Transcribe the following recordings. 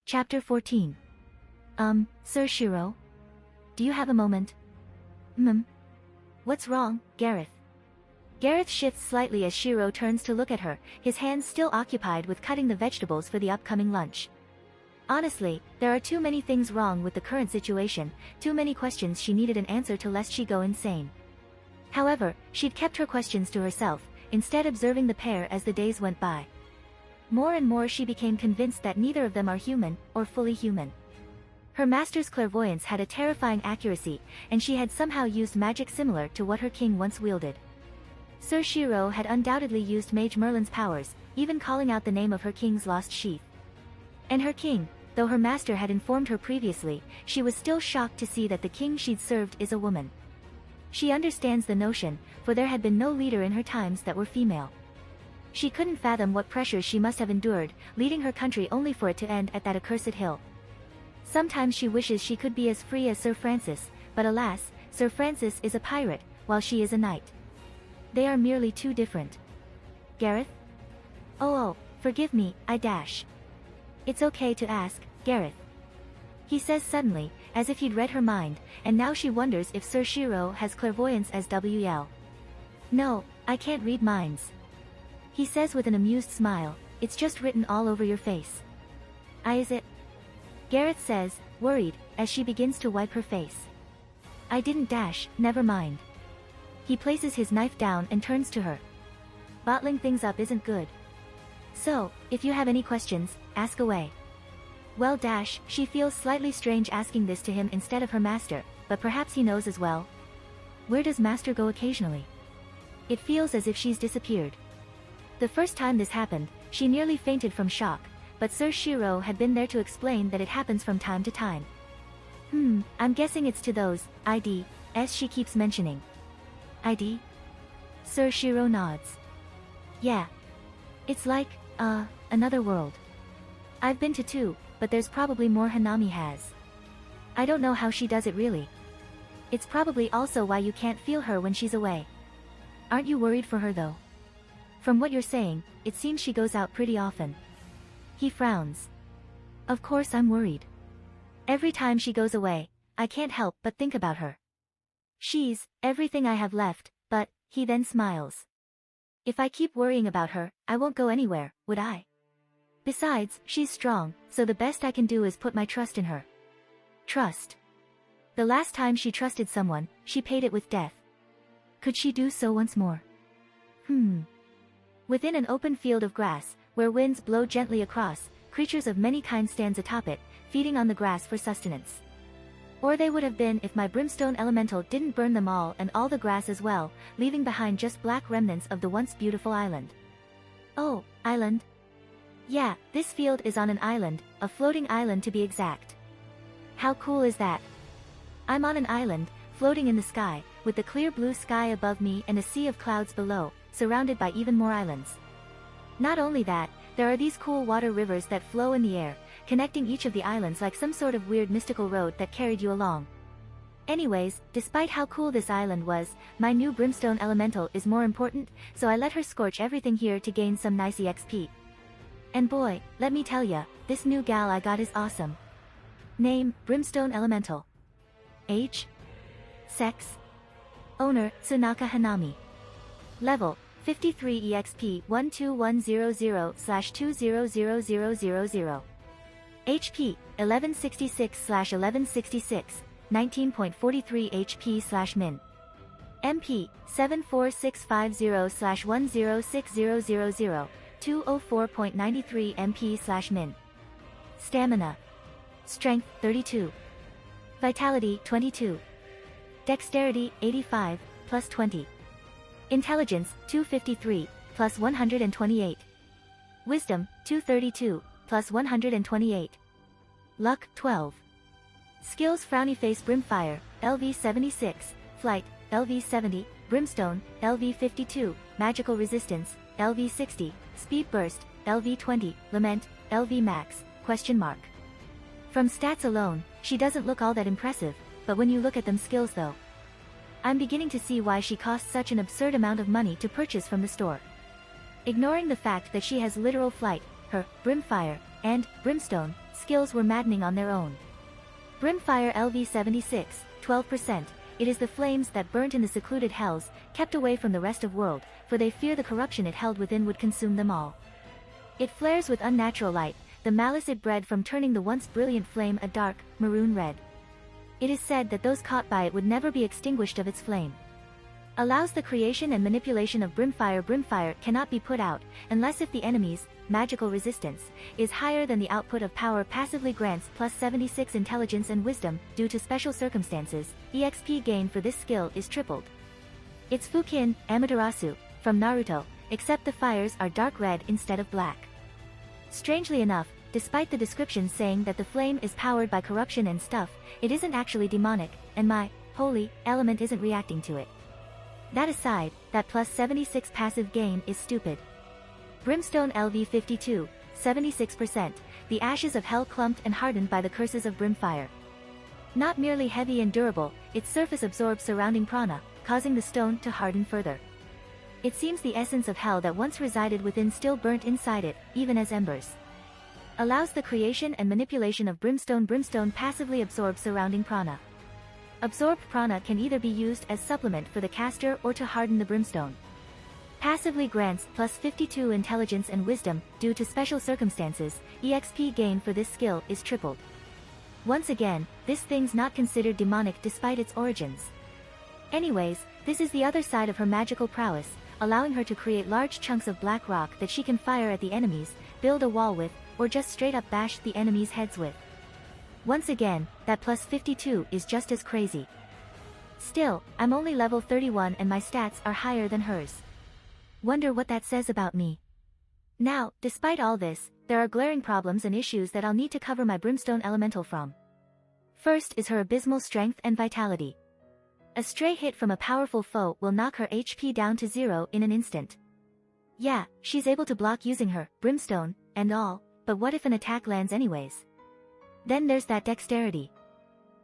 Chapter 14. Sir Shiro? Do you have a moment? What's wrong, Gareth? Gareth shifts slightly as Shiro turns to look at her, his hands still occupied with cutting the vegetables for the upcoming lunch. Honestly, there are too many things wrong with the current situation, too many questions she needed an answer to lest she go insane. However, she'd kept her questions to herself, instead observing the pair as the days went by. More and more she became convinced that neither of them are human, or fully human. Her master's clairvoyance had a terrifying accuracy, and she had somehow used magic similar to what her king once wielded. Sir Shiro had undoubtedly used Mage Merlin's powers, even calling out the name of her king's lost sheath. And her king, though her master had informed her previously, she was still shocked to see that the king she'd served is a woman. She understands the notion, for there had been no leader in her times that were female. She couldn't fathom what pressures she must have endured, leading her country only for it to end at that accursed hill. Sometimes she wishes she could be as free as Sir Francis, but alas, Sir Francis is a pirate, while she is a knight. They are merely too different. Gareth? Oh, forgive me, I dash. It's okay to ask, Gareth. He says suddenly, as if he'd read her mind, and now she wonders if Sir Shiro has clairvoyance as WL. No, I can't read minds. He says with an amused smile, it's just written all over your face. Is it? Gareth says, worried, as she begins to wipe her face. I didn't dash, never mind. He places his knife down and turns to her. Bottling things up isn't good. So, if you have any questions, ask away. Well dash, she feels slightly strange asking this to him instead of her master, but perhaps he knows as well. Where does master go occasionally? It feels as if she's disappeared. The first time this happened, she nearly fainted from shock, but Sir Shiro had been there to explain that it happens from time to time. I'm guessing it's to those IDs she keeps mentioning. ID? Sir Shiro nods. Yeah. It's like, another world. I've been to two, but there's probably more Hanami has. I don't know how she does it really. It's probably also why you can't feel her when she's away. Aren't you worried for her though? From what you're saying, it seems she goes out pretty often. He frowns. Of course I'm worried. Every time she goes away, I can't help but think about her. She's everything I have left, but, he then smiles. If I keep worrying about her, I won't go anywhere, would I? Besides, she's strong, so the best I can do is put my trust in her. Trust. The last time she trusted someone, she paid it with death. Could she do so once more? Within an open field of grass, where winds blow gently across, creatures of many kinds stands atop it, feeding on the grass for sustenance. Or they would have been if my brimstone elemental didn't burn them all and all the grass as well, leaving behind just black remnants of the once beautiful island. Oh, island? Yeah, this field is on an island, a floating island to be exact. How cool is that? I'm on an island, floating in the sky, with the clear blue sky above me and a sea of clouds below, surrounded by even more islands. Not only that, there are these cool water rivers that flow in the air, connecting each of the islands like some sort of weird mystical road that carried you along. Anyways, despite how cool this island was, my new brimstone elemental is more important, so I let her scorch everything here to gain some nice EXP. And boy, let me tell ya, this new gal I got is awesome. Name, Brimstone Elemental. Age? Sex? Owner, Tsunaka Hanami. Level, 53 EXP 121000/200000. HP, 1166/1166, 19.43 HP/min. MP, 74650/106000, 204.93 MP/min. Stamina. Strength, 32. Vitality, 22. Dexterity, 85, plus 20. Intelligence, 253, plus 128. Wisdom, 232, plus 128. Luck, 12. Skills: Frowny Face, Brimfire, LV 76, Flight, LV 70, Brimstone, LV 52, Magical Resistance, LV 60, Speed Burst, LV 20, Lament, LV Max, ? From stats alone, she doesn't look all that impressive, but when you look at them skills though. I'm beginning to see why she costs such an absurd amount of money to purchase from the store. Ignoring the fact that she has literal flight, her, Brimfire, and, Brimstone, skills were maddening on their own. Brimfire LV76, 12%. It is the flames that burnt in the secluded hells, kept away from the rest of world, for they fear the corruption it held within would consume them all. It flares with unnatural light, the malice it bred from turning the once brilliant flame a dark, maroon red. It is said that those caught by it would never be extinguished of its flame. Allows the creation and manipulation of Brimfire. Brimfire cannot be put out, unless if the enemy's magical resistance is higher than the output of power. Passively grants plus 76 intelligence and wisdom, due to special circumstances. EXP gain for this skill is tripled. Its Fukin, Amaterasu, from Naruto, except the fires are dark red instead of black. Strangely enough, despite the description saying that the flame is powered by corruption and stuff, it isn't actually demonic, and my holy element isn't reacting to it. That aside, that plus 76 passive gain is stupid. Brimstone LV52, 76%, the ashes of hell clumped and hardened by the curses of Brimfire. Not merely heavy and durable, its surface absorbs surrounding prana, causing the stone to harden further. It seems the essence of hell that once resided within still burnt inside it, even as embers. Allows the creation and manipulation of brimstone. Brimstone passively absorbs surrounding prana. Absorbed prana can either be used as supplement for the caster or to harden the brimstone. Passively grants plus 52 intelligence and wisdom, due to special circumstances. EXP gain for this skill is tripled. Once again, this thing's not considered demonic despite its origins. Anyways, this is the other side of her magical prowess, allowing her to create large chunks of black rock that she can fire at the enemies, build a wall with, or just straight up bash the enemies' heads with. Once again, that plus 52 is just as crazy. Still, I'm only level 31 and my stats are higher than hers. Wonder what that says about me. Now, despite all this, there are glaring problems and issues that I'll need to cover my Brimstone Elemental from. First is her abysmal strength and vitality. A stray hit from a powerful foe will knock her HP down to 0 in an instant. Yeah, she's able to block using her Brimstone and all, but what if an attack lands anyways? Then there's that dexterity.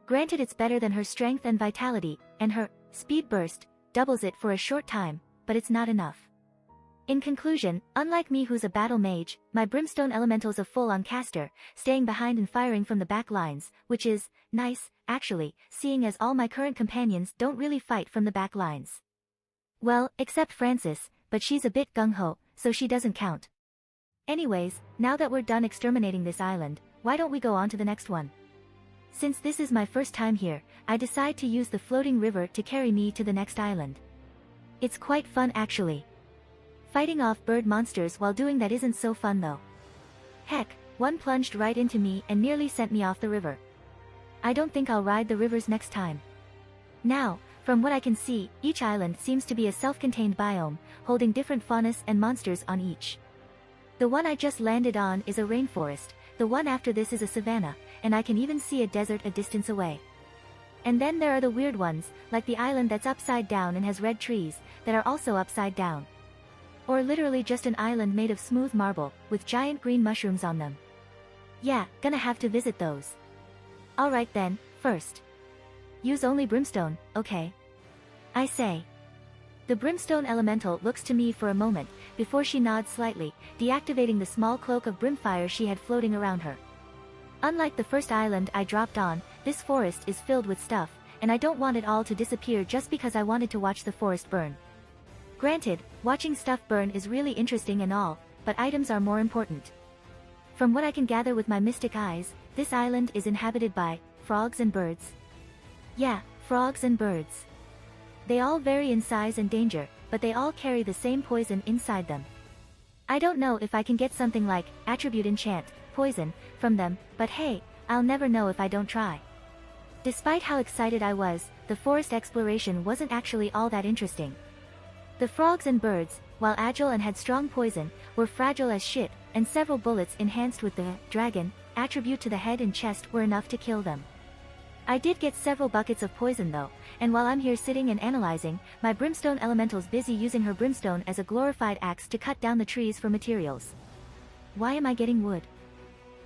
Granted, it's better than her strength and vitality, and her speed burst doubles it for a short time, but it's not enough. In conclusion, unlike me who's a battle mage, my Brimstone Elemental's a full-on caster, staying behind and firing from the back lines, which is nice, actually, seeing as all my current companions don't really fight from the back lines. Well, except Francis, but she's a bit gung-ho, so she doesn't count. Anyways, now that we're done exterminating this island, why don't we go on to the next one? Since this is my first time here, I decide to use the floating river to carry me to the next island. It's quite fun actually. Fighting off bird monsters while doing that isn't so fun though. Heck, one plunged right into me and nearly sent me off the river. I don't think I'll ride the rivers next time. Now, from what I can see, each island seems to be a self-contained biome, holding different faunas and monsters on each. The one I just landed on is a rainforest, the one after this is a savanna, and I can even see a desert a distance away. And then there are the weird ones, like the island that's upside down and has red trees, that are also upside down. Or literally just an island made of smooth marble, with giant green mushrooms on them. Yeah, gonna have to visit those. Alright then, first. Use only brimstone, okay? I say. The Brimstone Elemental looks to me for a moment, before she nods slightly, deactivating the small cloak of brimfire she had floating around her. Unlike the first island I dropped on, this forest is filled with stuff, and I don't want it all to disappear just because I wanted to watch the forest burn. Granted, watching stuff burn is really interesting and all, but items are more important. From what I can gather with my mystic eyes, this island is inhabited by frogs and birds. Yeah, frogs and birds. They all vary in size and danger, but they all carry the same poison inside them. I don't know if I can get something like attribute enchant, poison, from them, but hey, I'll never know if I don't try. Despite how excited I was, the forest exploration wasn't actually all that interesting. The frogs and birds, while agile and had strong poison, were fragile as shit, and several bullets enhanced with the dragon attribute to the head and chest were enough to kill them. I did get several buckets of poison though, and while I'm here sitting and analyzing, my Brimstone Elemental's busy using her brimstone as a glorified axe to cut down the trees for materials. Why am I getting wood?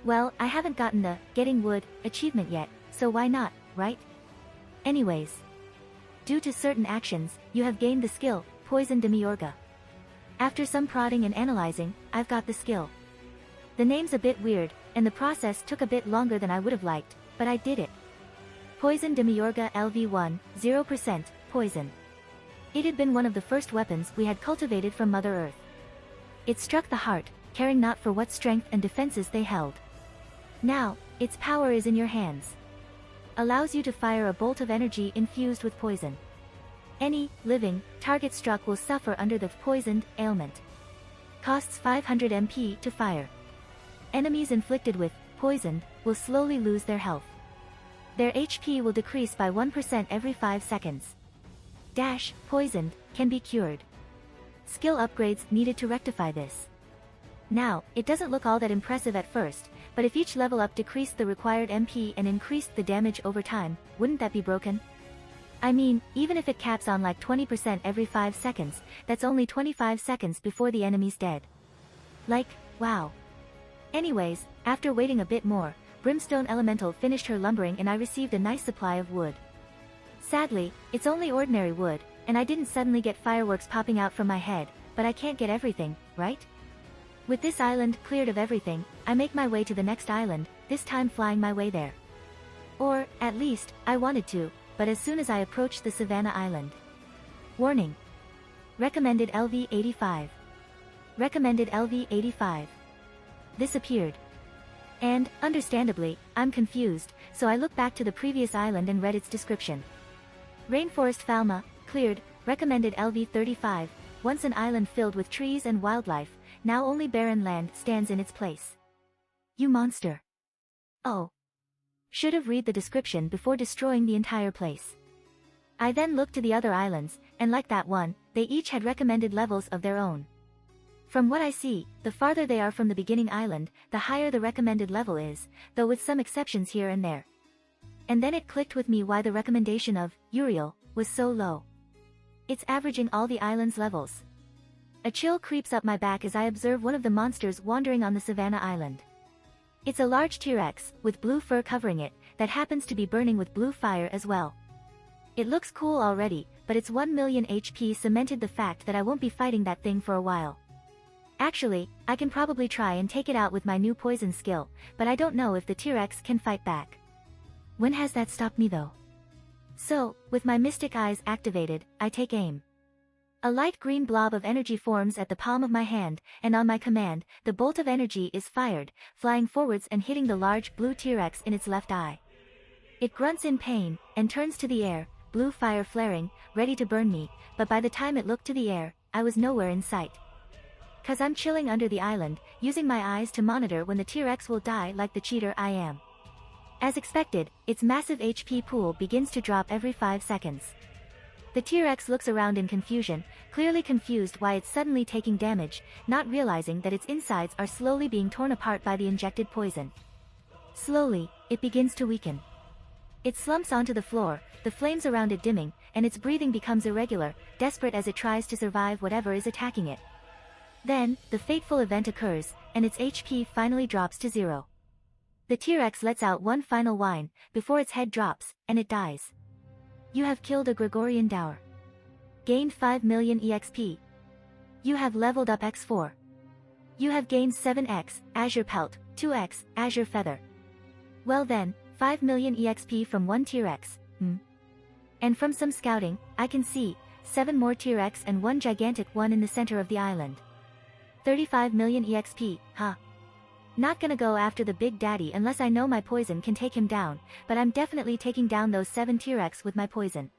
Well, I haven't gotten the getting wood achievement yet, so why not, right? Anyways. Due to certain actions, you have gained the skill, Poison Demiurga. After some prodding and analyzing, I've got the skill. The name's a bit weird, and the process took a bit longer than I would have liked, but I did it. Poison Demiurga LV1, 0%, poison. It had been one of the first weapons we had cultivated from Mother Earth. It struck the heart, caring not for what strength and defenses they held. Now, its power is in your hands. Allows you to fire a bolt of energy infused with poison. Any living target struck will suffer under the poisoned ailment. Costs 500 MP to fire. Enemies inflicted with poisoned will slowly lose their health. Their HP will decrease by 1% every 5 seconds. Dash, poisoned, can be cured. Skill upgrades needed to rectify this. Now, it doesn't look all that impressive at first, but if each level up decreased the required MP and increased the damage over time, wouldn't that be broken? I mean, even if it caps on like 20% every 5 seconds, that's only 25 seconds before the enemy's dead. Like, wow. Anyways, after waiting a bit more, Brimstone Elemental finished her lumbering and I received a nice supply of wood. Sadly, it's only ordinary wood, and I didn't suddenly get fireworks popping out from my head, but I can't get everything, right? With this island cleared of everything, I make my way to the next island, this time flying my way there. Or, at least, I wanted to, but as soon as I approached the Savannah Island. Warning. Recommended LV 85. Recommended LV 85. This appeared. And, understandably, I'm confused, so I look back to the previous island and read its description. Rainforest Falma, cleared, recommended LV 35, once an island filled with trees and wildlife, now only barren land stands in its place. You monster. Oh. Should have read the description before destroying the entire place. I then looked to the other islands, and like that one, they each had recommended levels of their own. From what I see, the farther they are from the beginning island, the higher the recommended level is, though with some exceptions here and there. And then it clicked with me why the recommendation of Uriel was so low. It's averaging all the island's levels. A chill creeps up my back as I observe one of the monsters wandering on the Savannah Island. It's a large T-Rex, with blue fur covering it, that happens to be burning with blue fire as well. It looks cool already, but its 1 million HP cemented the fact that I won't be fighting that thing for a while. Actually, I can probably try and take it out with my new poison skill, but I don't know if the T-Rex can fight back. When has that stopped me though? So, with my mystic eyes activated, I take aim. A light green blob of energy forms at the palm of my hand, and on my command, the bolt of energy is fired, flying forwards and hitting the large blue T-Rex in its left eye. It grunts in pain, and turns to the air, blue fire flaring, ready to burn me, but by the time it looked to the air, I was nowhere in sight. 'Cause I'm chilling under the island, using my eyes to monitor when the T-Rex will die like the cheater I am. As expected, its massive HP pool begins to drop every 5 seconds. The T-Rex looks around in confusion, clearly confused why it's suddenly taking damage, not realizing that its insides are slowly being torn apart by the injected poison. Slowly, it begins to weaken. It slumps onto the floor, the flames around it dimming, and its breathing becomes irregular, desperate as it tries to survive whatever is attacking it. Then, the fateful event occurs, and its HP finally drops to 0. The T-Rex lets out one final whine, before its head drops, and it dies. You have killed a Gregorian Dower. Gained 5 million EXP. You have leveled up x4. You have gained 7x, Azure Pelt, 2x, Azure Feather. Well then, 5 million EXP from one T-Rex, And from some scouting, I can see, 7 more T-Rex and one gigantic one in the center of the island. 35 million EXP, huh? Not gonna go after the big daddy unless I know my poison can take him down, but I'm definitely taking down those 7 T-Rex with my poison.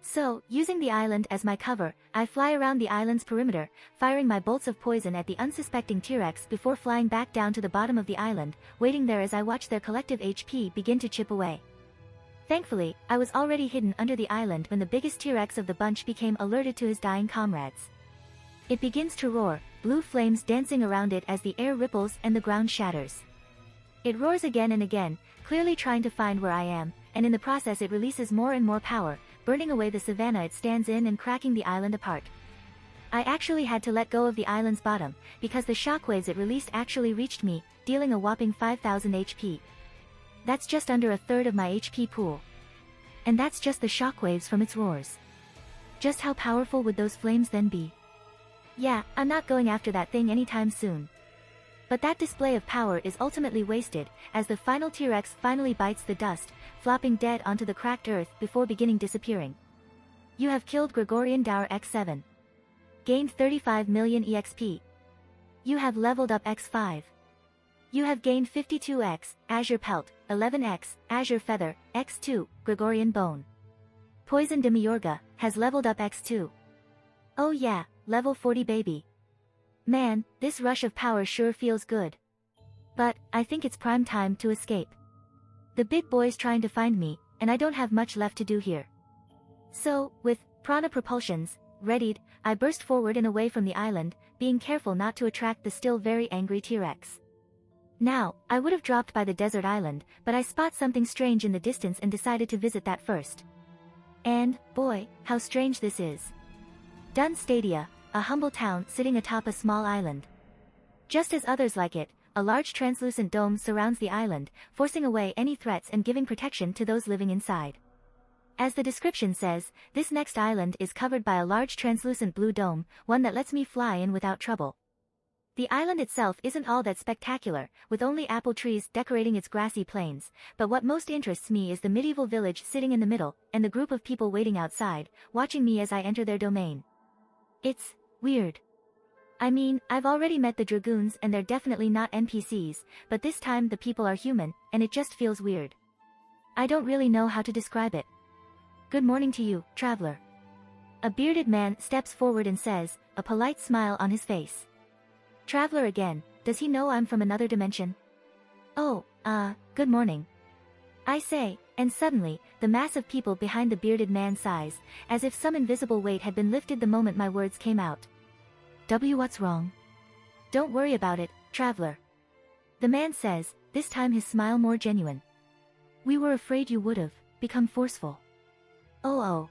So, using the island as my cover, I fly around the island's perimeter, firing my bolts of poison at the unsuspecting T-Rex before flying back down to the bottom of the island, waiting there as I watch their collective HP begin to chip away. Thankfully, I was already hidden under the island when the biggest T-Rex of the bunch became alerted to his dying comrades. It begins to roar, blue flames dancing around it as the air ripples and the ground shatters. It roars again and again, clearly trying to find where I am, and in the process it releases more and more power, burning away the savanna it stands in and cracking the island apart. I actually had to let go of the island's bottom, because the shockwaves it released actually reached me, dealing a whopping 5,000 HP. That's just under a third of my HP pool. And that's just the shockwaves from its roars. Just how powerful would those flames then be? Yeah, I'm not going after that thing anytime soon. But that display of power is ultimately wasted, as the final T-Rex finally bites the dust, flopping dead onto the cracked earth before beginning disappearing. You have killed Gregorian Dower X7. Gained 35 million EXP. You have leveled up X5. You have gained 52x, Azure Pelt, 11x, Azure Feather, X2, Gregorian Bone. Poison Demiurga has leveled up X2. Oh yeah, level 40 baby. Man, this rush of power sure feels good. But, I think it's prime time to escape. The big boy's trying to find me, and I don't have much left to do here. So, with prana propulsions readied, I burst forward and away from the island, being careful not to attract the still very angry T-Rex. Now, I would have dropped by the desert island, but I spot something strange in the distance and decided to visit that first. And, boy, how strange this is. Dun Stadia, a humble town sitting atop a small island. Just as others like it, a large translucent dome surrounds the island, forcing away any threats and giving protection to those living inside. As the description says, this next island is covered by a large translucent blue dome, one that lets me fly in without trouble. The island itself isn't all that spectacular, with only apple trees decorating its grassy plains, but what most interests me is the medieval village sitting in the middle, and the group of people waiting outside, watching me as I enter their domain. It's weird. I mean, I've already met the dragoons and they're definitely not NPCs, but this time the people are human, and it just feels weird. I don't really know how to describe it. Good morning to you, traveler. A bearded man steps forward and says, a polite smile on his face. Traveler again, does he know I'm from another dimension? Oh, good morning. I say, and suddenly, the mass of people behind the bearded man sighs, as if some invisible weight had been lifted the moment my words came out. What's wrong? Don't worry about it, traveler. The man says, this time his smile more genuine. We were afraid you would've become forceful. Oh.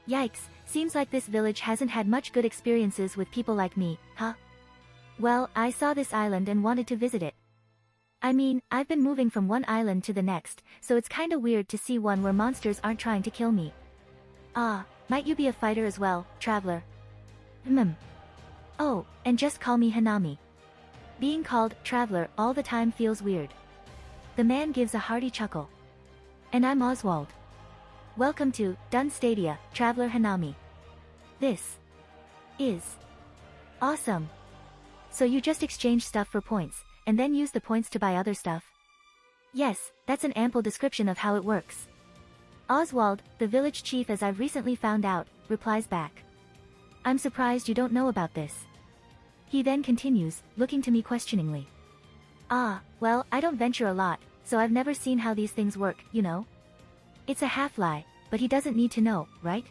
Yikes, seems like this village hasn't had much good experiences with people like me, huh? Well, I saw this island and wanted to visit it. I mean, I've been moving from one island to the next, so it's kinda weird to see one where monsters aren't trying to kill me. Might you be a fighter as well, traveler? Oh, and just call me Hanami. Being called traveler all the time feels weird. The man gives a hearty chuckle. And I'm Oswald. Welcome to Dun Stadia, Traveler Hanami. This is awesome. So you just exchange stuff for points, and then use the points to buy other stuff? Yes, that's an ample description of how it works. Oswald, the village chief as I've recently found out, replies back. I'm surprised you don't know about this. He then continues, looking to me questioningly. Well, I don't venture a lot, so I've never seen how these things work, you know? It's a half-lie, but he doesn't need to know, right?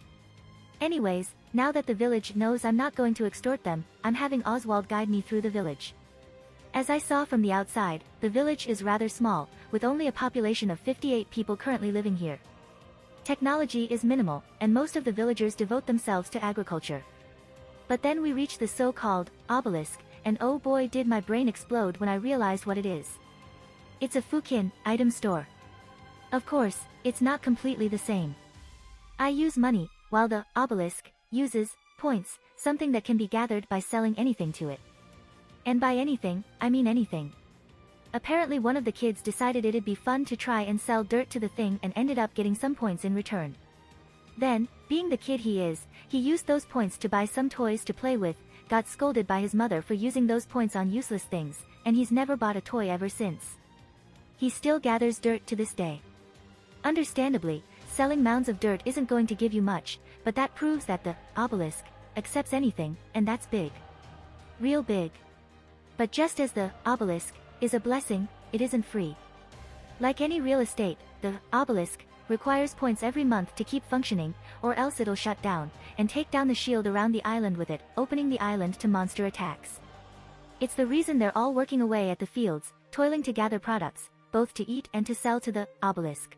Anyways, now that the village knows I'm not going to extort them, I'm having Oswald guide me through the village. As I saw from the outside, the village is rather small, with only a population of 58 people currently living here. Technology is minimal, and most of the villagers devote themselves to agriculture. But then we reach the so-called obelisk, and oh boy did my brain explode when I realized what it is. It's a Fukin item store. Of course, it's not completely the same. I use money, while the obelisk uses points, something that can be gathered by selling anything to it. And by anything, I mean anything. Apparently one of the kids decided it'd be fun to try and sell dirt to the thing and ended up getting some points in return. Then, being the kid he is, he used those points to buy some toys to play with, got scolded by his mother for using those points on useless things, and he's never bought a toy ever since. He still gathers dirt to this day. Understandably, selling mounds of dirt isn't going to give you much, but that proves that the obelisk accepts anything, and that's big. Real big. But just as the obelisk is a blessing, it isn't free. Like any real estate, the obelisk requires points every month to keep functioning, or else it'll shut down, and take down the shield around the island with it, opening the island to monster attacks. It's the reason they're all working away at the fields, toiling to gather products, both to eat and to sell to the obelisk.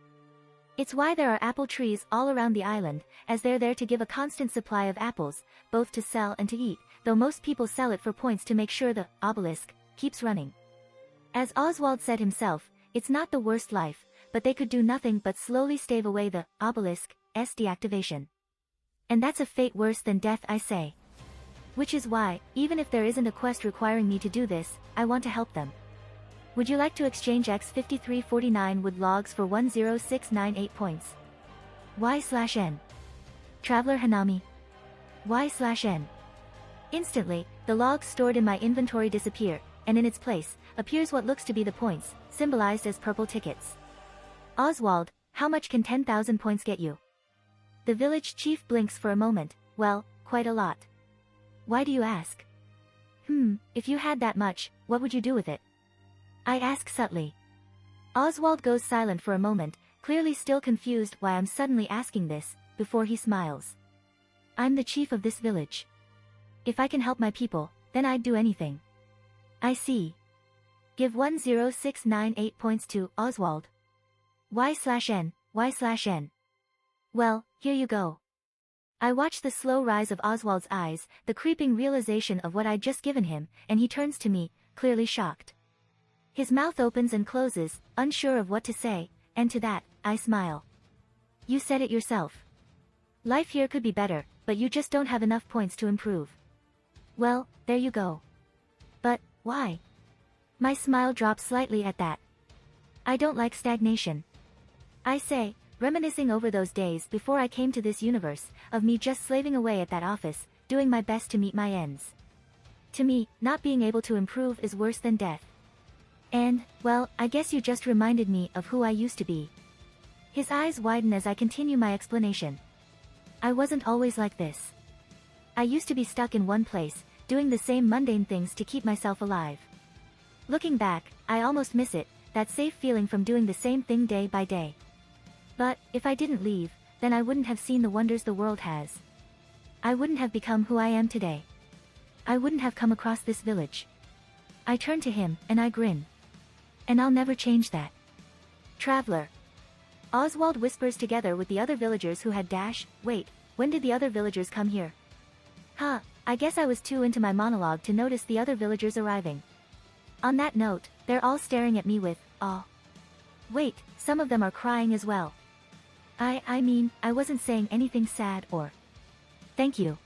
It's why there are apple trees all around the island, as they're there to give a constant supply of apples, both to sell and to eat, though most people sell it for points to make sure the obelisk keeps running. As Oswald said himself, it's not the worst life, but they could do nothing but slowly stave away the obelisk's deactivation. And that's a fate worse than death, I say. Which is why, even if there isn't a quest requiring me to do this, I want to help them. Would you like to exchange X5349 wood logs for 10698 points? Y/N. Traveler Hanami. Y/N. Instantly, the logs stored in my inventory disappear, and in its place, appears what looks to be the points, symbolized as purple tickets. Oswald, how much can 10,000 points get you? The village chief blinks for a moment. Well, quite a lot. Why do you ask? If you had that much, what would you do with it? I ask subtly. Oswald goes silent for a moment, clearly still confused why I'm suddenly asking this, before he smiles. I'm the chief of this village. If I can help my people, then I'd do anything. I see. Give 10698 points to Oswald. Y/N, Y/N. Well, here you go. I watch the slow rise of Oswald's eyes, the creeping realization of what I'd just given him, and he turns to me, clearly shocked. His mouth opens and closes, unsure of what to say, and to that, I smile. You said it yourself. Life here could be better, but you just don't have enough points to improve. Well, there you go. But, why? My smile drops slightly at that. I don't like stagnation. I say, reminiscing over those days before I came to this universe, of me just slaving away at that office, doing my best to meet my ends. To me, not being able to improve is worse than death. And, well, I guess you just reminded me of who I used to be. His eyes widen as I continue my explanation. I wasn't always like this. I used to be stuck in one place, doing the same mundane things to keep myself alive. Looking back, I almost miss it, that safe feeling from doing the same thing day by day. But, if I didn't leave, then I wouldn't have seen the wonders the world has. I wouldn't have become who I am today. I wouldn't have come across this village. I turn to him, and I grin. And I'll never change that. Traveler. Oswald whispers together with the other villagers who had wait, when did the other villagers come here? I guess I was too into my monologue to notice the other villagers arriving. On that note, they're all staring at me with, awe. Wait, some of them are crying as well. I mean, I wasn't saying anything sad or... Thank you.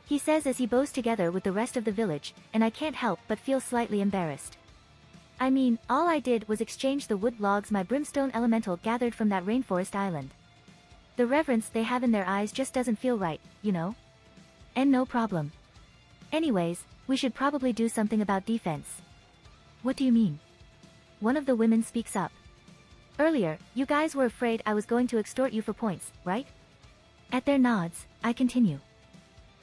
He says as he bows together with the rest of the village, and I can't help but feel slightly embarrassed. I mean, all I did was exchange the wood logs my brimstone elemental gathered from that rainforest island. The reverence they have in their eyes just doesn't feel right, you know? And no problem. Anyways, we should probably do something about defense. What do you mean? One of the women speaks up. Earlier, you guys were afraid I was going to extort you for points, right? At their nods, I continue.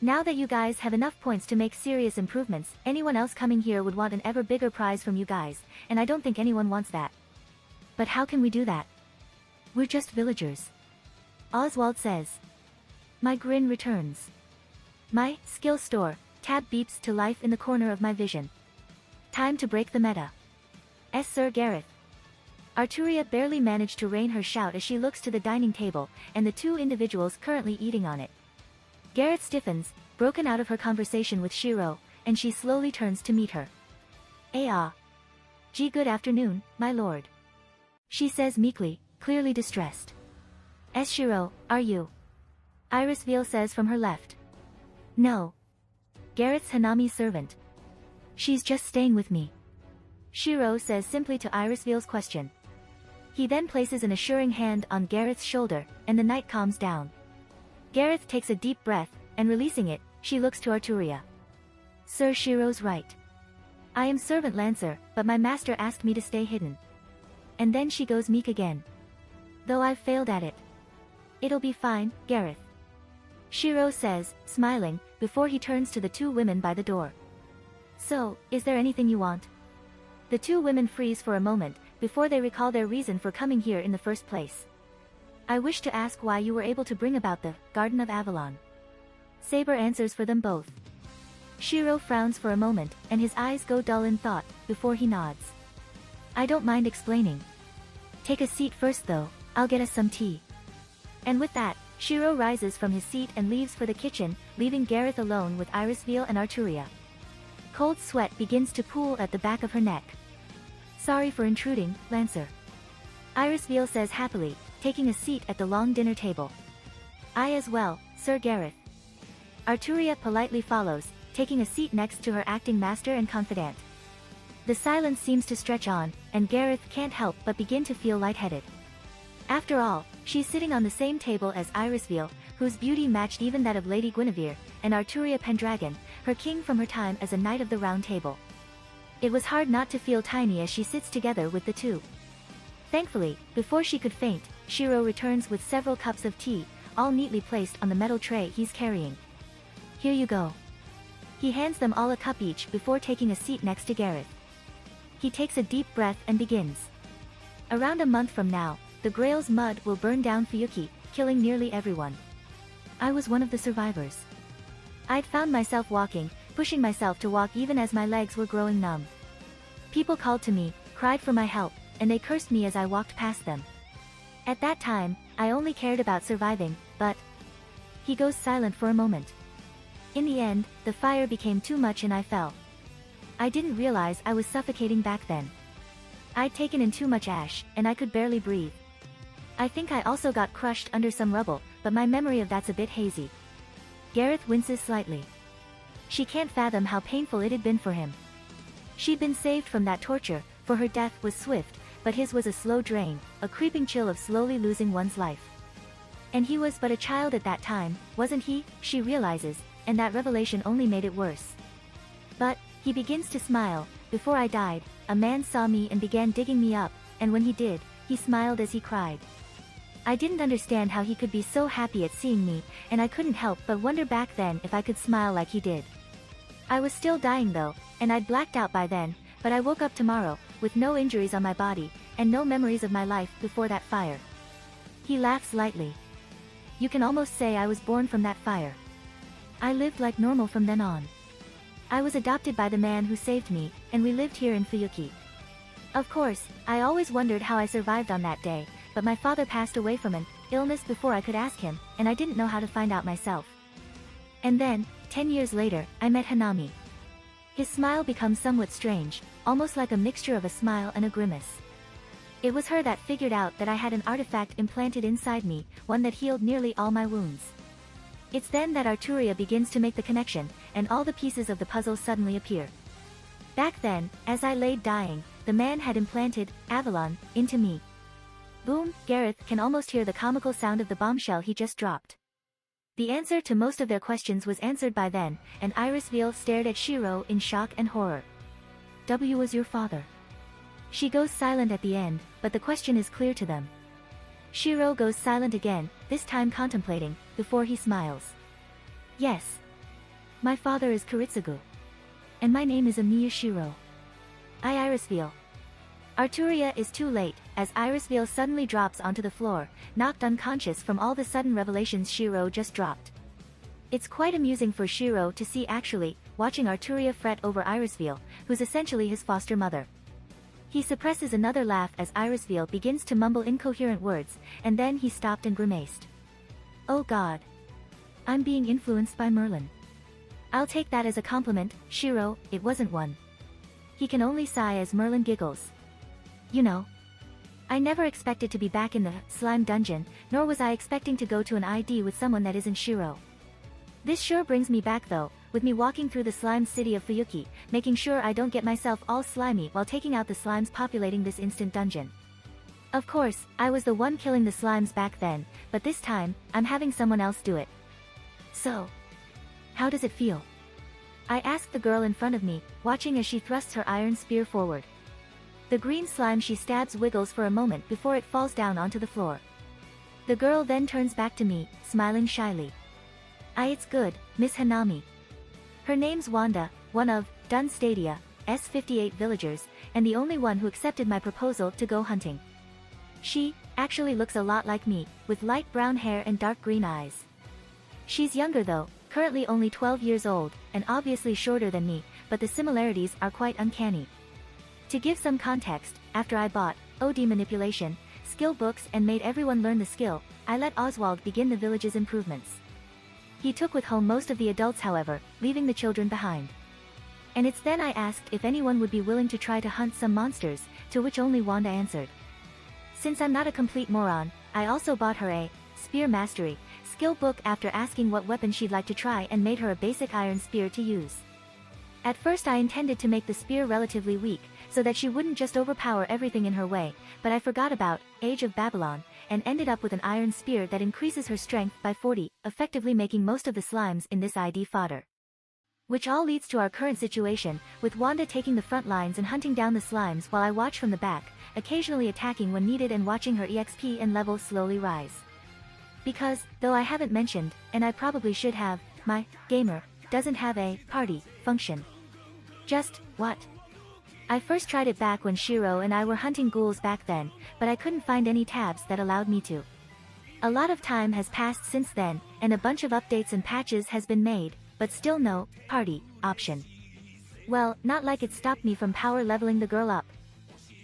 Now that you guys have enough points to make serious improvements, anyone else coming here would want an ever bigger prize from you guys, and I don't think anyone wants that. But how can we do that? We're just villagers. Oswald says. My grin returns. My skill store tab beeps to life in the corner of my vision. Time to break the meta. Sir Gareth. Arturia barely managed to rein her shout as she looks to the dining table, and the two individuals currently eating on it. Gareth stiffens, broken out of her conversation with Shiro, and she slowly turns to meet her. Gee, good afternoon, my lord. She says meekly, clearly distressed. Shiro, are you? Irisveil says from her left. No. Gareth's Hanami's servant. She's just staying with me. Shiro says simply to Irisveil's question. He then places an assuring hand on Gareth's shoulder, and the night calms down. Gareth takes a deep breath, and releasing it, she looks to Arturia. Sir, Shiro's right. I am Servant Lancer, but my master asked me to stay hidden. And then she goes meek again. Though I've failed at it. It'll be fine, Gareth. Shiro says, smiling, before he turns to the two women by the door. So, is there anything you want? The two women freeze for a moment, before they recall their reason for coming here in the first place. I wish to ask why you were able to bring about the Garden of Avalon. Saber answers for them both. Shiro frowns for a moment, and his eyes go dull in thought, before he nods. I don't mind explaining. Take a seat first though, I'll get us some tea. And with that, Shiro rises from his seat and leaves for the kitchen, leaving Gareth alone with Irisveil and Arturia. Cold sweat begins to pool at the back of her neck. Sorry for intruding, Lancer. Irisveil says happily, taking a seat at the long dinner table. I as well, Sir Gareth. Arturia politely follows, taking a seat next to her acting master and confidant. The silence seems to stretch on, and Gareth can't help but begin to feel lightheaded. After all, she's sitting on the same table as Irisveal, whose beauty matched even that of Lady Guinevere, and Arturia Pendragon, her king from her time as a Knight of the Round Table. It was hard not to feel tiny as she sits together with the two. Thankfully, before she could faint, Shiro returns with several cups of tea, all neatly placed on the metal tray he's carrying. Here you go. He hands them all a cup each before taking a seat next to Gareth. He takes a deep breath and begins. Around a month from now, the Grail's mud will burn down Fuyuki, killing nearly everyone. I was one of the survivors. I'd found myself walking, pushing myself to walk even as my legs were growing numb. People called to me, cried for my help, and they cursed me as I walked past them. At that time, I only cared about surviving, but... He goes silent for a moment. In the end, the fire became too much and I fell. I didn't realize I was suffocating back then. I'd taken in too much ash, and I could barely breathe. I think I also got crushed under some rubble, but my memory of that's a bit hazy. Gareth winces slightly. She can't fathom how painful it had been for him. She'd been saved from that torture, for her death was swift, but his was a slow drain, a creeping chill of slowly losing one's life. And he was but a child at that time, wasn't he, she realizes, and that revelation only made it worse. But, he begins to smile. Before I died, a man saw me and began digging me up, and when he did, he smiled as he cried. I didn't understand how he could be so happy at seeing me, and I couldn't help but wonder back then if I could smile like he did. I was still dying though, and I'd blacked out by then, but I woke up tomorrow, with no injuries on my body, and no memories of my life before that fire. He laughs lightly. You can almost say I was born from that fire. I lived like normal from then on. I was adopted by the man who saved me, and we lived here in Fuyuki. Of course, I always wondered how I survived on that day, but my father passed away from an illness before I could ask him, and I didn't know how to find out myself. And then, 10 years later, I met Hanami. His smile becomes somewhat strange, almost like a mixture of a smile and a grimace. It was her that figured out that I had an artifact implanted inside me, one that healed nearly all my wounds. It's then that Arturia begins to make the connection, and all the pieces of the puzzle suddenly appear. Back then, as I laid dying, the man had implanted Avalon into me. Boom, Gareth can almost hear the comical sound of the bombshell he just dropped. The answer to most of their questions was answered by then, and Irisveal stared at Shiro in shock and horror. W was your father. She goes silent at the end, but the question is clear to them. Shiro goes silent again, this time contemplating, before he smiles. Yes. My father is Kiritsugu. And my name is Amiya Shiro. I Irisveal. Arturia is too late, as Irisveal suddenly drops onto the floor, knocked unconscious from all the sudden revelations Shiro just dropped. It's quite amusing for Shiro to see actually, watching Arturia fret over Irisveal, who's essentially his foster mother. He suppresses another laugh as Irisveal begins to mumble incoherent words, and then he stopped and grimaced. Oh God. I'm being influenced by Merlin. I'll take that as a compliment, Shiro, it wasn't one. He can only sigh as Merlin giggles. You know. I never expected to be back in the slime dungeon, nor was I expecting to go to an ID with someone that isn't Shiro. This sure brings me back though, with me walking through the slime city of Fuyuki, making sure I don't get myself all slimy while taking out the slimes populating this instant dungeon. Of course, I was the one killing the slimes back then, but this time, I'm having someone else do it. So, how does it feel? I asked the girl in front of me, watching as she thrusts her iron spear forward. The green slime she stabs wiggles for a moment before it falls down onto the floor. The girl then turns back to me, smiling shyly. It's good, Miss Hanami. Her name's Wanda, one of Dun Stadia's 58 villagers, and the only one who accepted my proposal to go hunting. She actually looks a lot like me, with light brown hair and dark green eyes. She's younger though, currently only 12 years old, and obviously shorter than me, but the similarities are quite uncanny. To give some context, after I bought OD manipulation skill books and made everyone learn the skill, I let Oswald begin the village's improvements. He took with home most of the adults however, leaving the children behind. And it's then I asked if anyone would be willing to try to hunt some monsters, to which only Wanda answered. Since I'm not a complete moron, I also bought her a spear mastery skill skill book after asking what weapon she'd like to try and made her a basic iron spear to use. At first I intended to make the spear relatively weak, so that she wouldn't just overpower everything in her way, but I forgot about Age of Babylon, and ended up with an iron spear that increases her strength by 40, effectively making most of the slimes in this ID fodder. Which all leads to our current situation, with Wanda taking the front lines and hunting down the slimes while I watch from the back, occasionally attacking when needed and watching her EXP and level slowly rise. Because, though I haven't mentioned, and I probably should have, my gamer doesn't have a party function. Just what? I first tried it back when Shiro and I were hunting ghouls back then, but I couldn't find any tabs that allowed me to. A lot of time has passed since then, and a bunch of updates and patches has been made, but still no party option. Well, not like it stopped me from power leveling the girl up.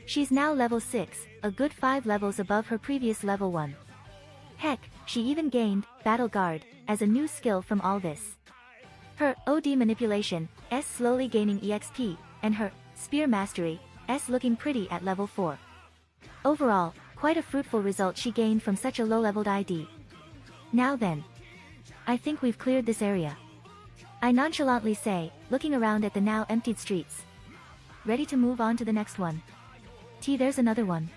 She's now level 6, a good 5 levels above her previous level 1. Heck, she even gained Battle Guard as a new skill from all this. Her OD manipulation S slowly gaining EXP, and her Spear Mastery S looking pretty at level 4. Overall, quite a fruitful result she gained from such a low-leveled ID. Now then, I think we've cleared this area, I nonchalantly say, looking around at the now emptied streets. Ready to move on to the next one? There's another one.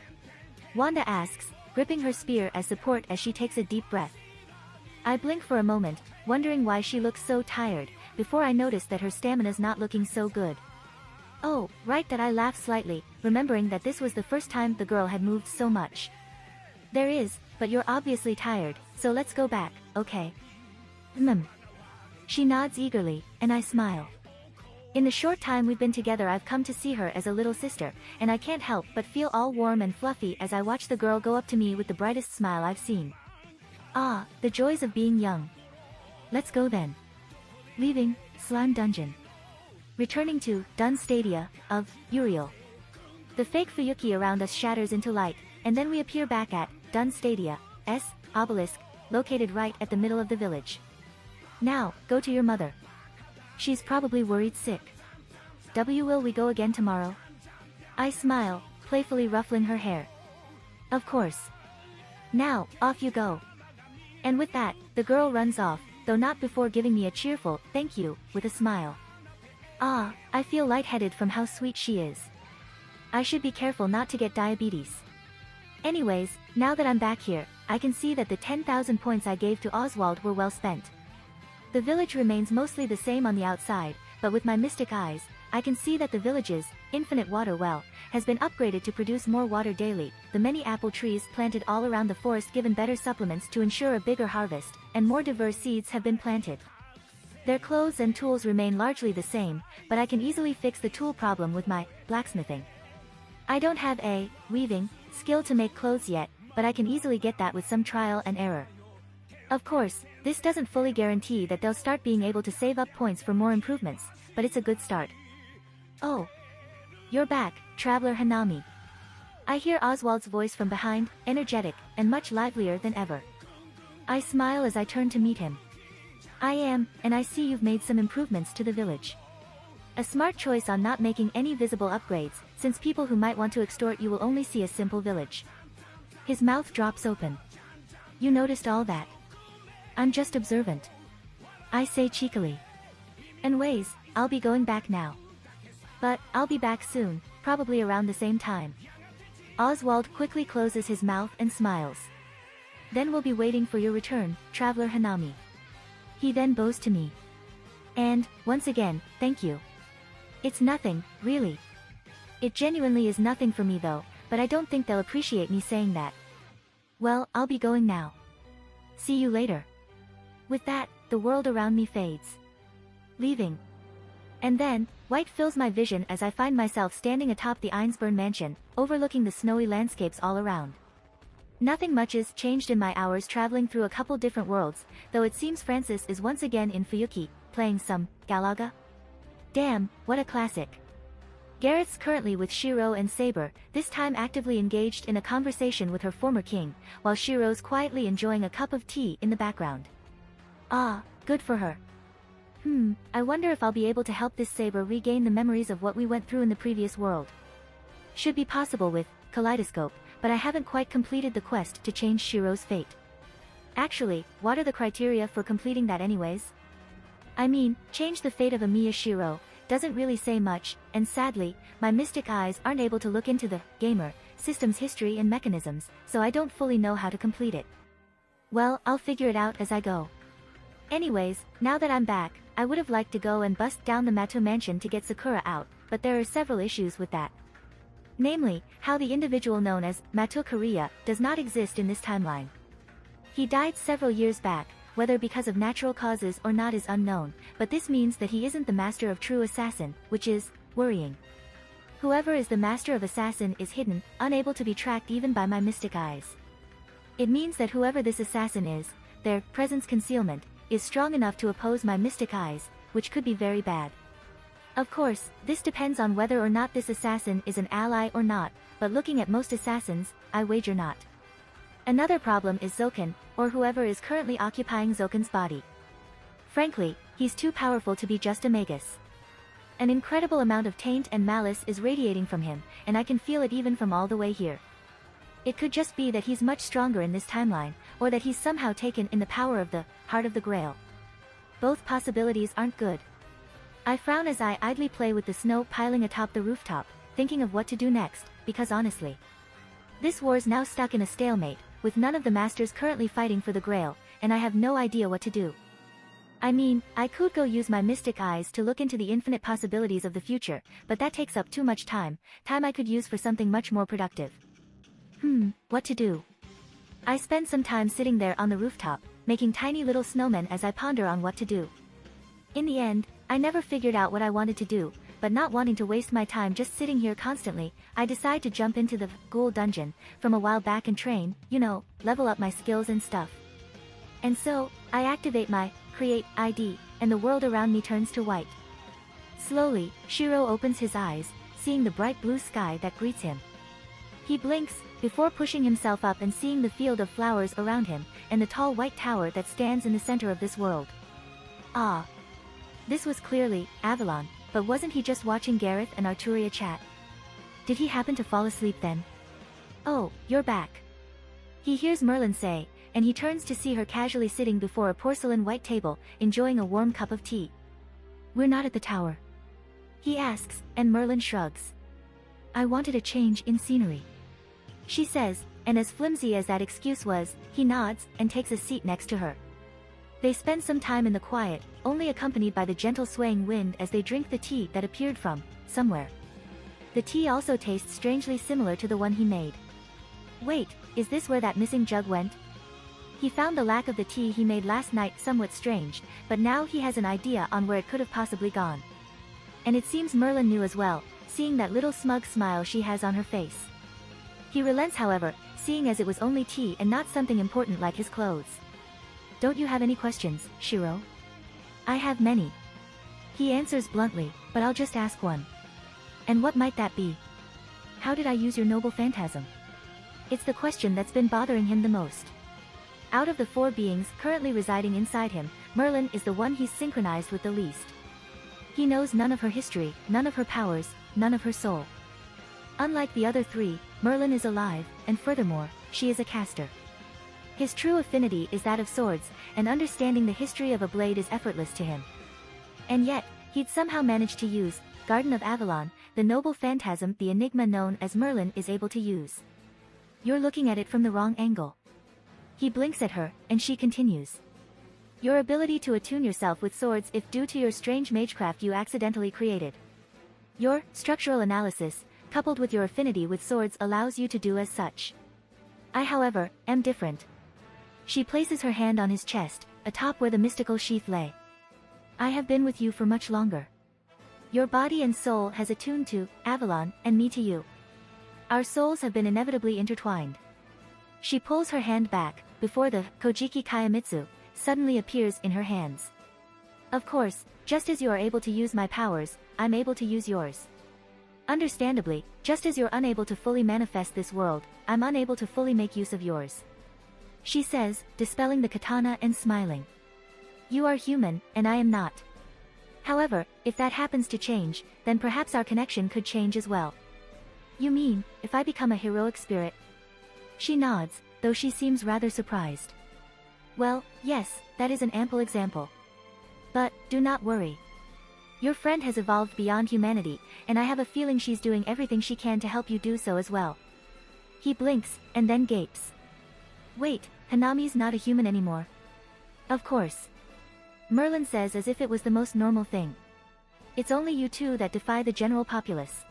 Wanda asks, gripping her spear as support as she takes a deep breath. I blink for a moment, wondering why she looks so tired, before I notice that her stamina's not looking so good. Oh, right, that I laugh slightly, remembering that this was the first time the girl had moved so much. There is, but you're obviously tired, so let's go back, okay? She nods eagerly, and I smile. In the short time we've been together I've come to see her as a little sister, and I can't help but feel all warm and fluffy as I watch the girl go up to me with the brightest smile I've seen. Ah, the joys of being young. Let's go then. Leaving Slime Dungeon. Returning to Dun Stadia of Uriel. The fake Fuyuki around us shatters into light, and then we appear back at Dun Stadia S obelisk, located right at the middle of the village. Now, go to your mother. She's probably worried sick. Will we go again tomorrow? I smile, playfully ruffling her hair. Of course. Now, off you go. And with that, the girl runs off, though not before giving me a cheerful, thank you, with a smile. Ah, I feel lightheaded from how sweet she is. I should be careful not to get diabetes. Anyways, now that I'm back here, I can see that the 10,000 points I gave to Oswald were well spent. The village remains mostly the same on the outside, but with my mystic eyes, I can see that the village's infinite water well has been upgraded to produce more water daily. The many apple trees planted all around the forest given better supplements to ensure a bigger harvest, and more diverse seeds have been planted. Their clothes and tools remain largely the same, but I can easily fix the tool problem with my blacksmithing. I don't have a weaving skill to make clothes yet, but I can easily get that with some trial and error. Of course, this doesn't fully guarantee that they'll start being able to save up points for more improvements, but it's a good start. Oh. You're back, Traveler Hanami. I hear Oswald's voice from behind, energetic, and much livelier than ever. I smile as I turn to meet him. I am, and I see you've made some improvements to the village. A smart choice on not making any visible upgrades, since people who might want to extort you will only see a simple village. His mouth drops open. You noticed all that? I'm just observant. I say cheekily. Anyways, I'll be going back now. But, I'll be back soon, probably around the same time. Oswald quickly closes his mouth and smiles. Then we'll be waiting for your return, Traveler Hanami. He then bows to me. And, once again, thank you. It's nothing, really. It genuinely is nothing for me though, but I don't think they'll appreciate me saying that. Well, I'll be going now. See you later. With that, the world around me fades. Leaving. And then, white fills my vision as I find myself standing atop the Einsburn mansion, overlooking the snowy landscapes all around. Nothing much is changed in my hours traveling through a couple different worlds, though it seems Francis is once again in Fuyuki, playing some Galaga. Damn, what a classic. Gareth's currently with Shiro and Saber, this time actively engaged in a conversation with her former king, while Shiro's quietly enjoying a cup of tea in the background. Ah, good for her. I wonder if I'll be able to help this Saber regain the memories of what we went through in the previous world. Should be possible with Kaleidoscope, but I haven't quite completed the quest to change Shiro's fate. Actually, what are the criteria for completing that anyways? I mean, change the fate of Amiya Shiro, doesn't really say much, and sadly, my mystic eyes aren't able to look into the gamer system's history and mechanisms, so I don't fully know how to complete it. Well, I'll figure it out as I go. Anyways, now that I'm back, I would have liked to go and bust down the Mato mansion to get Sakura out, but there are several issues with that. Namely, how the individual known as Mato Korea does not exist in this timeline. He died several years back, whether because of natural causes or not is unknown, but this means that he isn't the master of true assassin, which is worrying. Whoever is the master of assassin is hidden, unable to be tracked even by my mystic eyes. It means that whoever this assassin is, their presence concealment, is strong enough to oppose my mystic eyes, which could be very bad. Of course, this depends on whether or not this assassin is an ally or not, but looking at most assassins, I wager not. Another problem is Zoken, or whoever is currently occupying Zoken's body. Frankly, he's too powerful to be just a magus. An incredible amount of taint and malice is radiating from him, and I can feel it even from all the way here. It could just be that he's much stronger in this timeline, or that he's somehow taken in the power of the Heart of the Grail. Both possibilities aren't good. I frown as I idly play with the snow piling atop the rooftop, thinking of what to do next, because honestly, this war's now stuck in a stalemate, with none of the masters currently fighting for the Grail, and I have no idea what to do. I mean, I could go use my mystic eyes to look into the infinite possibilities of the future, but that takes up too much time I could use for something much more productive. What to do? I spend some time sitting there on the rooftop, making tiny little snowmen as I ponder on what to do. In the end, I never figured out what I wanted to do, but not wanting to waste my time just sitting here constantly, I decide to jump into the ghoul dungeon from a while back and train, level up my skills and stuff. And so, I activate my Create ID, and the world around me turns to white. Slowly, Shiro opens his eyes, seeing the bright blue sky that greets him. He blinks, before pushing himself up and seeing the field of flowers around him, and the tall white tower that stands in the center of this world. Ah! This was clearly Avalon, but wasn't he just watching Gareth and Arturia chat? Did he happen to fall asleep then? Oh, you're back. He hears Merlin say, and he turns to see her casually sitting before a porcelain white table, enjoying a warm cup of tea. We're not at the tower. He asks, and Merlin shrugs. I wanted a change in scenery. She says, and as flimsy as that excuse was, he nods, and takes a seat next to her. They spend some time in the quiet, only accompanied by the gentle swaying wind as they drink the tea that appeared from somewhere. The tea also tastes strangely similar to the one he made. Wait, is this where that missing jug went? He found the lack of the tea he made last night somewhat strange, but now he has an idea on where it could have possibly gone. And it seems Merlin knew as well, seeing that little smug smile she has on her face. He relents however, seeing as it was only tea and not something important like his clothes. Don't you have any questions, Shiro? I have many. He answers bluntly, but I'll just ask one. And what might that be? How did I use your noble phantasm? It's the question that's been bothering him the most. Out of the four beings currently residing inside him, Merlin is the one he's synchronized with the least. He knows none of her history, none of her powers, none of her soul. Unlike the other three, Merlin is alive, and furthermore, she is a caster. His true affinity is that of swords, and understanding the history of a blade is effortless to him. And yet, he'd somehow managed to use Garden of Avalon, the noble phantasm the enigma known as Merlin is able to use. You're looking at it from the wrong angle. He blinks at her, and she continues. Your ability to attune yourself with swords if due to your strange magecraft you accidentally created. Your structural analysis, coupled with your affinity with swords allows you to do as such. I however, am different. She places her hand on his chest, atop where the mystical sheath lay. I have been with you for much longer. Your body and soul has attuned to Avalon, and me to you. Our souls have been inevitably intertwined. She pulls her hand back, before the Kojiki Kayamitsu suddenly appears in her hands. Of course, just as you are able to use my powers, I'm able to use yours. Understandably, just as you're unable to fully manifest this world, I'm unable to fully make use of yours. She says, dispelling the katana and smiling. You are human, and I am not. However, if that happens to change, then perhaps our connection could change as well. You mean, if I become a heroic spirit? She nods, though she seems rather surprised. Well, yes, that is an ample example. But, do not worry. Your friend has evolved beyond humanity, and I have a feeling she's doing everything she can to help you do so as well. He blinks, and then gapes. Wait, Hanami's not a human anymore. Of course. Merlin says as if it was the most normal thing. It's only you two that defy the general populace.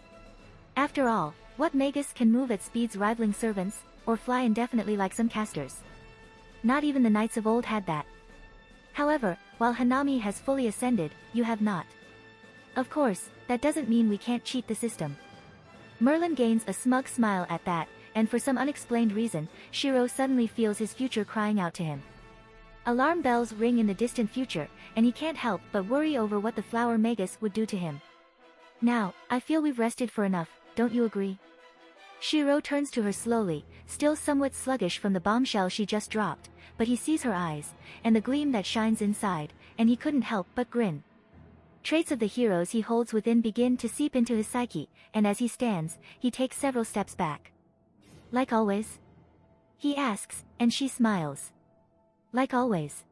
After all, what magus can move at speeds rivaling servants, or fly indefinitely like some casters? Not even the knights of old had that. However, while Hanami has fully ascended, you have not. Of course, that doesn't mean we can't cheat the system. Merlin gains a smug smile at that, and for some unexplained reason, Shiro suddenly feels his future crying out to him. Alarm bells ring in the distant future, and he can't help but worry over what the flower magus would do to him. Now, I feel we've rested for enough, don't you agree? Shiro turns to her slowly, still somewhat sluggish from the bombshell she just dropped, but he sees her eyes, and the gleam that shines inside, and he couldn't help but grin. Traits of the heroes he holds within begin to seep into his psyche, and as he stands, he takes several steps back. Like always? He asks, and she smiles. Like always.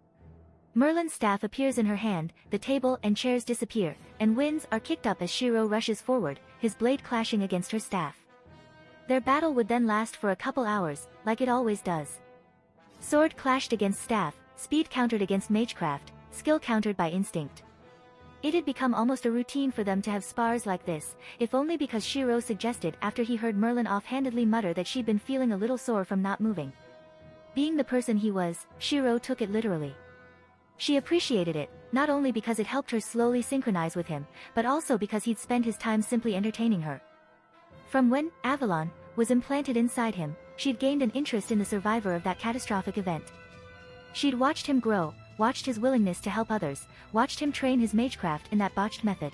Merlin's staff appears in her hand, the table and chairs disappear, and winds are kicked up as Shiro rushes forward, his blade clashing against her staff. Their battle would then last for a couple hours, like it always does. Sword clashed against staff, speed countered against magecraft, skill countered by instinct. It had become almost a routine for them to have spars like this, if only because Shiro suggested after he heard Merlin offhandedly mutter that she'd been feeling a little sore from not moving. Being the person he was, Shiro took it literally. She appreciated it, not only because it helped her slowly synchronize with him, but also because he'd spend his time simply entertaining her. From when Avalon was implanted inside him, she'd gained an interest in the survivor of that catastrophic event. She'd watched him grow, watched his willingness to help others, watched him train his magecraft in that botched method.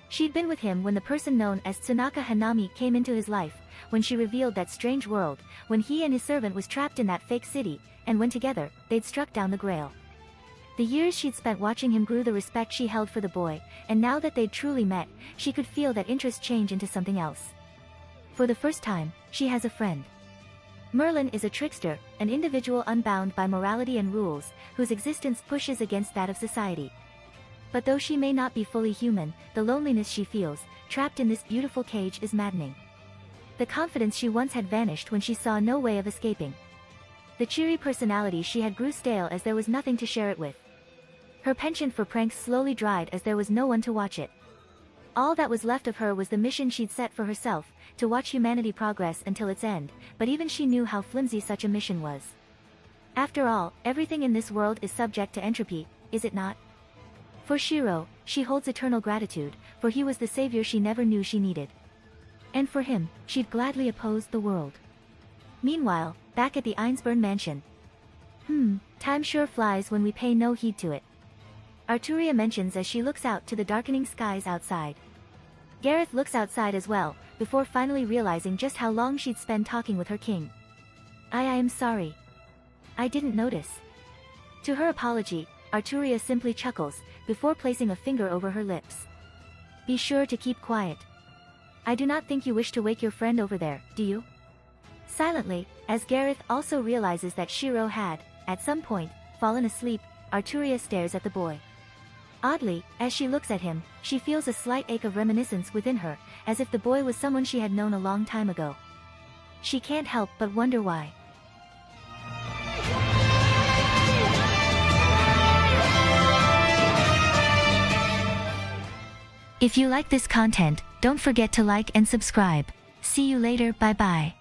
She'd been with him when the person known as Tsunaka Hanami came into his life, when she revealed that strange world, when he and his servant was trapped in that fake city, and when together, they'd struck down the Grail. The years she'd spent watching him grew the respect she held for the boy, and now that they'd truly met, she could feel that interest change into something else. For the first time, she has a friend. Merlin is a trickster, an individual unbound by morality and rules, whose existence pushes against that of society. But though she may not be fully human, the loneliness she feels, trapped in this beautiful cage, is maddening. The confidence she once had vanished when she saw no way of escaping. The cheery personality she had grew stale as there was nothing to share it with. Her penchant for pranks slowly dried as there was no one to watch it. All that was left of her was the mission she'd set for herself, to watch humanity progress until its end, but even she knew how flimsy such a mission was. After all, everything in this world is subject to entropy, is it not? For Shiro, she holds eternal gratitude, for he was the savior she never knew she needed. And for him, she'd gladly oppose the world. Meanwhile, back at the Einsburn mansion. Time sure flies when we pay no heed to it. Arturia mentions as she looks out to the darkening skies outside. Gareth looks outside as well, before finally realizing just how long she'd spent talking with her king. I am sorry. I didn't notice. To her apology, Arturia simply chuckles, before placing a finger over her lips. Be sure to keep quiet. I do not think you wish to wake your friend over there, do you? Silently, as Gareth also realizes that Shiro had, at some point, fallen asleep, Arturia stares at the boy. Oddly, as she looks at him, she feels a slight ache of reminiscence within her, as if the boy was someone she had known a long time ago. She can't help but wonder why. If you like this content, don't forget to like and subscribe. See you later, bye bye.